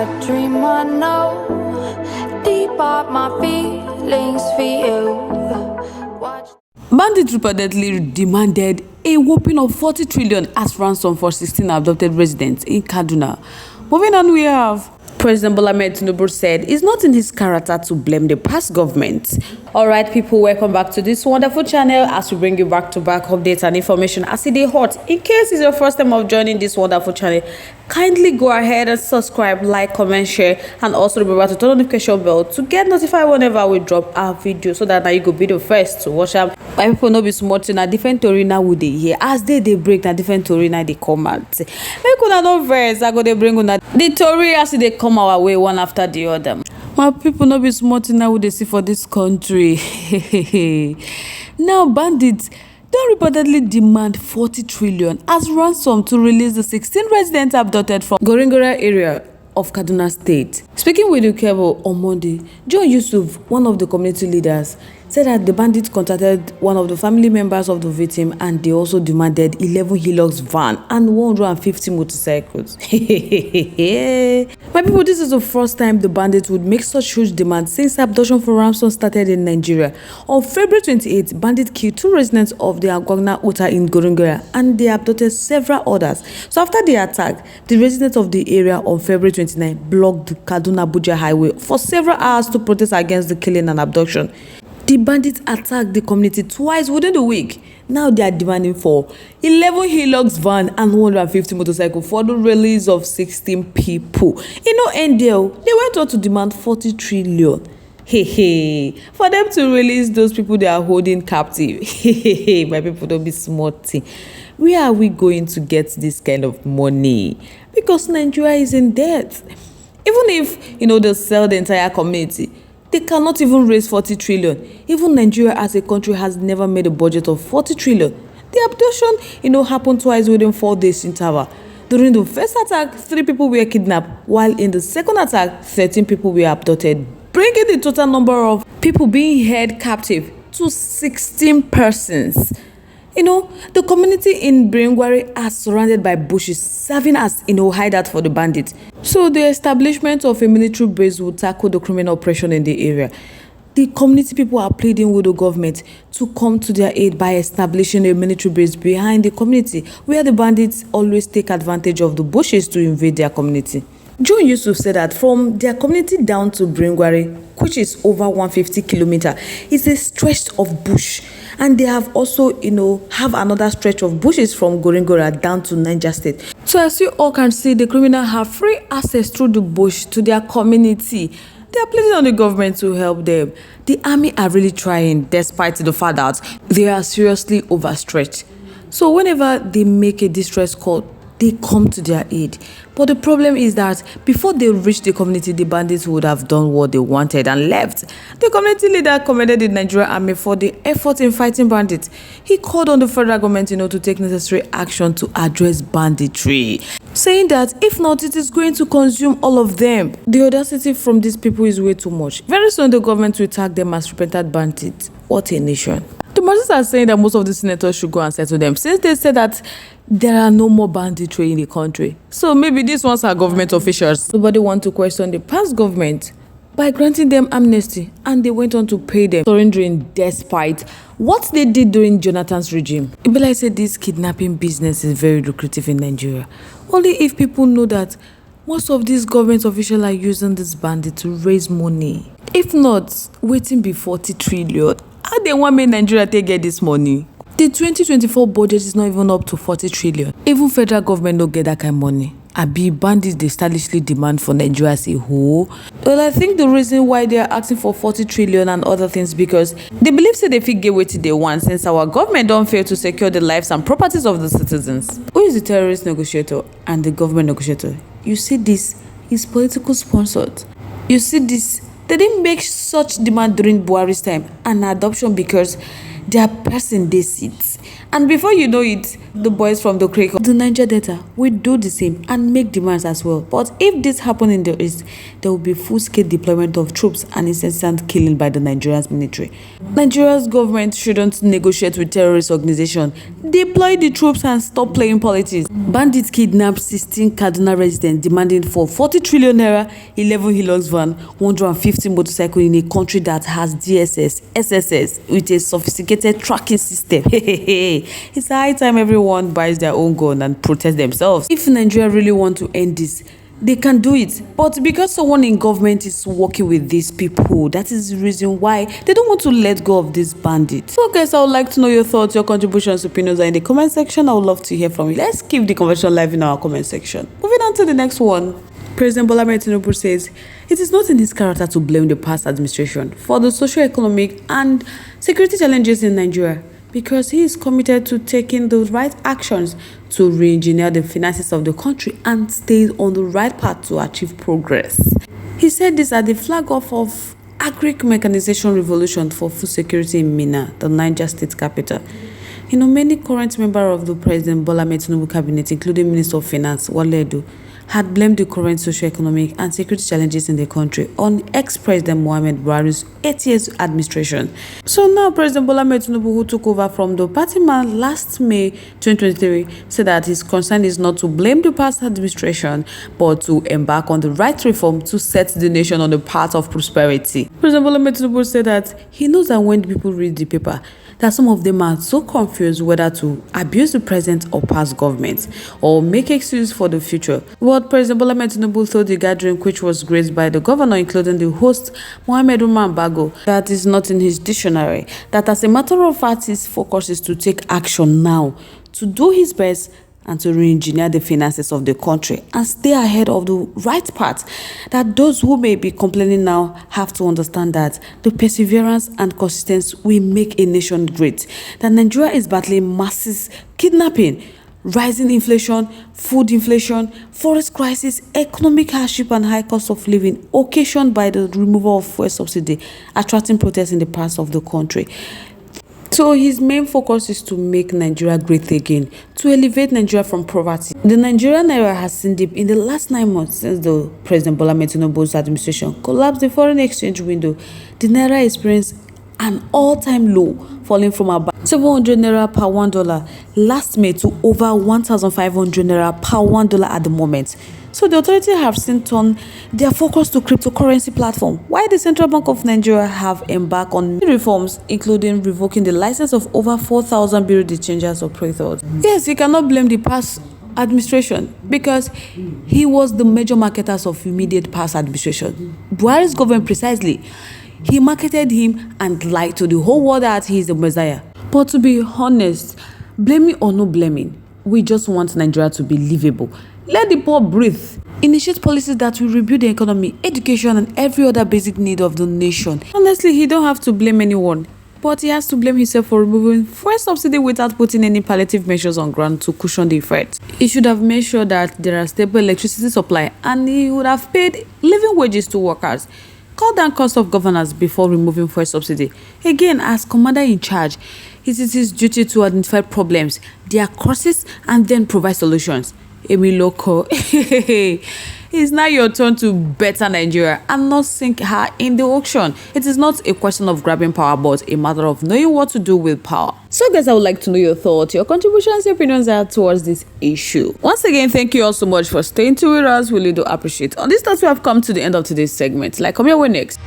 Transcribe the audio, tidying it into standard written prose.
A dream I know, deep up my feelings for you. Bàndit reportedly demanded a whopping of 40 trillion as ransom for 16 abducted residents in Kaduna. Moving on, we have President Bl0w Tinubu said it's not in his character to blame the past government. Alright people, welcome back to this wonderful channel as we bring you back-to-back updates and information as it is hot. In case it's your first time of joining this wonderful channel, kindly go ahead and subscribe, like, comment, share, and also remember to turn on the notification bell to get notified whenever we drop our video so that now you go be the first to watch them. Why people no be smart na different story now would they hear as they break na different story now they come out. Make una no verse I go they bring una the story as they come our way one after the other. My people no be smart now would they see for this country. Now bandits don't reportedly demand 40 trillion as ransom to release the 16 residents abducted from Goringora area of Kaduna State. Speaking with Bl0w on Monday, John Yusuf, one of the community leaders, said that the bandits contacted one of the family members of the victim and they also demanded 11 Hilux van and 150 motorcycles. My people, this is the first time the bandits would make such huge demands since abduction for ransom started in Nigeria. On February 28, bandits killed 2 residents of the Agwagna Uta in Goringora and they abducted several others. So after the attack, the residents of the area on February 29 blocked the Kaduna-Abuja highway for several hours to protest against the killing and abduction. The bandits attacked the community twice within the week. Now they are demanding for 11 Hilux van and 150 motorcycles for the release of 16 people. In no end deal, they went on to demand 40 trillion. For them to release those people they are holding captive. My people, don't be smarty. Where are we going to get this kind of money? Because Nigeria is in debt. Even if, they sell the entire community, they cannot even raise 40 trillion. Even Nigeria as a country has never made a budget of 40 trillion. The abduction, happened twice within 4 days interval. During the first attack, 3 people were kidnapped, while in the second attack, 13 people were abducted, bringing the total number of people being held captive to 16 persons. The community in Bl0w are surrounded by bushes, serving as hideout for the bandits. So the establishment of a military base will tackle the criminal oppression in the area. The community people are pleading with the government to come to their aid by establishing a military base behind the community, where the bandits always take advantage of the bushes to invade their community. John Yusuf said that from their community down to Bl0w, which is over 150 kilometers, is a stretch of bush. And they have also, have another stretch of bushes from Goringora down to Niger State. So as you all can see, the criminals have free access through the bush to their community. They are pleading on the government to help them. The army are really trying, despite the fact that they are seriously overstretched. So whenever they make a distress call, they come to their aid. But the problem is that before they reach the community, the bandits would have done what they wanted and left. The community leader commended the Nigerian army for the effort in fighting bandits. He called on the federal government, to take necessary action to address banditry, saying that if not, it is going to consume all of them. The audacity from these people is way too much. Very soon, the government will tag them as repentant bandits. What a nation. The masses are saying that most of the senators should go and settle them, since they said that there are no more banditry in the country. So maybe these ones are government officials. Nobody wants to question the past government by granting them amnesty, and they went on to pay them, surrendering despite what they did during Jonathan's regime. Bl0w said this kidnapping business is very lucrative in Nigeria. Only if people know that most of these government officials are using this bandit to raise money. If not, waiting be 40 trillion. How they want me Nigeria to get this money? The 2024 budget is not even up to 40 trillion. Even federal government don't get that kind of money. Abi bandits they stylishly demand for Nigeria as a whole. Well, I think the reason why they are asking for 40 trillion and other things because they believe say they fit get what they want since our government don't fail to secure the lives and properties of the citizens. Who is the terrorist negotiator and the government negotiator? You see, this is political sponsored. You see, this they didn't make such demand during Buhari's time and adoption because their person they sit And before you know it, the boys from the creek of the Niger Delta will do the same and make demands as well. But if this happens in the East, there will be full-scale deployment of troops and incessant killing by the Nigerian military. Nigeria's government shouldn't negotiate with terrorist organizations. Deploy the troops and stop playing politics. Bandits kidnapped 16 Kaduna residents demanding for 40 trillion naira, 11 Hilux van, 150 motorcycles in a country that has DSS, SSS with a sophisticated tracking system. It's high time everyone buys their own gun and protects themselves. If Nigeria really want to end this, they can do it. But because someone in government is working with these people, that is the reason why they don't want to let go of this bandit. So guys, I would like to know your thoughts, your contributions, opinions are in the comment section. I would love to hear from you. Let's keep the conversation live in our comment section. Moving on to the next one. President Bl0w Tinubu says it is not in his character to blame the past administration for the socio-economic and security challenges in Nigeria, because he is committed to taking the right actions to re-engineer the finances of the country and stays on the right path to achieve progress. He said this at the flag-off of agric mechanization revolution for food security in Minna, the Niger state capital. Many current members of the President Bl0w Tinubu cabinet, including Minister of Finance Bl0w, had blamed the current socio-economic and security challenges in the country on ex-President Muhammadu Buhari's 8 years administration. So now President Bl0w Tinubu, who took over from the party man last May 2023, said that his concern is not to blame the past administration, but to embark on the right reform to set the nation on the path of prosperity. President Bl0w Tinubu said that he knows that when people read the paper, that some of them are so confused whether to abuse the present or past government or make excuses for the future. What President Bl0w Tinubu told the gathering, which was graced by the governor, including the host Mohammed Umar Bago, that is not in his dictionary, that as a matter of fact his focus is to take action now, to do his best and to re-engineer the finances of the country and stay ahead of the right path. That those who may be complaining now have to understand that the perseverance and consistency will make a nation great. That Nigeria is battling masses, kidnapping, rising inflation, food inflation, forest crisis, economic hardship and high cost of living occasioned by the removal of fuel subsidy, attracting protests in the parts of the country. So his main focus is to make Nigeria great again, to elevate Nigeria from poverty. The Nigerian naira has seen dip in the last 9 months since the President Bl0w Tinubu's administration collapsed the foreign exchange window. The naira experienced an all-time low, falling from about 700 naira per $1 last May to over 1,500 naira per $1 at the moment. So the authorities have since turned their focus to cryptocurrency platform, while the Central Bank of Nigeria have embarked on reforms, including revoking the license of over 4,000 bureau de changers operators. Yes, you cannot blame the past administration because he was the major marketers of immediate past administration. Buhari's government precisely. He marketed him and lied to the whole world that he is the Messiah. But to be honest, blaming or no blaming, we just want Nigeria to be livable. Let the poor breathe. Initiate policies that will rebuild the economy, education, and every other basic need of the nation. Honestly, he don't have to blame anyone, but he has to blame himself for removing fuel subsidy without putting any palliative measures on ground to cushion the effect. He should have made sure that there are stable electricity supply, and he would have paid living wages to workers. Cut down cost of governance before removing fuel subsidy. Again, as commander in charge, it is his duty to identify problems, their causes, and then provide solutions. Emi Loco, it's now your turn to better Nigeria and not sink her in the auction. It is not a question of grabbing power, but a matter of knowing what to do with power. So guys, I would like to know your thoughts, your contributions, your opinions are towards this issue. Once again, thank you all so much for staying tuned with us. We really do appreciate. On this note, we have come to the end of today's segment. Like, come your way next.